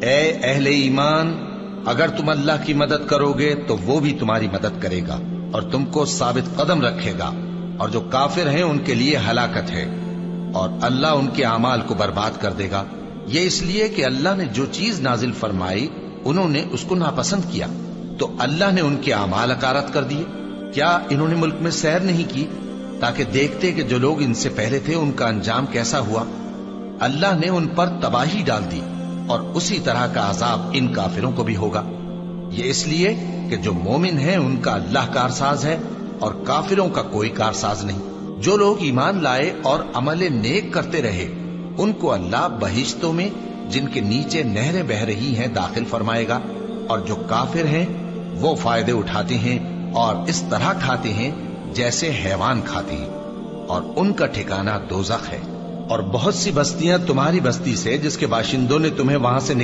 اے اہل ایمان، اگر تم اللہ کی مدد کرو گے تو وہ بھی تمہاری مدد کرے گا اور تم کو ثابت قدم رکھے گا، اور جو کافر ہیں ان کے لیے ہلاکت ہے، اور اللہ ان کے اعمال کو برباد کر دے گا۔ یہ اس لیے کہ اللہ نے جو چیز نازل فرمائی انہوں نے اس کو ناپسند کیا، تو اللہ نے ان کے اعمال اکارت کر دیے۔ کیا انہوں نے ملک میں سیر نہیں کی تاکہ دیکھتے کہ جو لوگ ان سے پہلے تھے ان کا انجام کیسا ہوا؟ اللہ نے ان پر تباہی ڈال دی، اور اسی طرح کا عذاب ان کافروں کو بھی ہوگا۔ یہ اس لیے کہ جو مومن ہیں ان کا اللہ کارساز ہے اور کافروں کا کوئی کارساز نہیں۔ جو لوگ ایمان لائے اور عمل نیک کرتے رہے ان کو اللہ بہشتوں میں جن کے نیچے نہریں بہ رہی ہیں داخل فرمائے گا، اور جو کافر ہیں وہ فائدے اٹھاتے ہیں اور اس طرح کھاتے ہیں جیسے حیوان کھاتے ہیں، اور ان کا ٹھکانہ دوزخ ہے۔ اور بہت سی بستیاں تمہاری بستی سے جس کے باشندوں نے تمہیں وہاں سے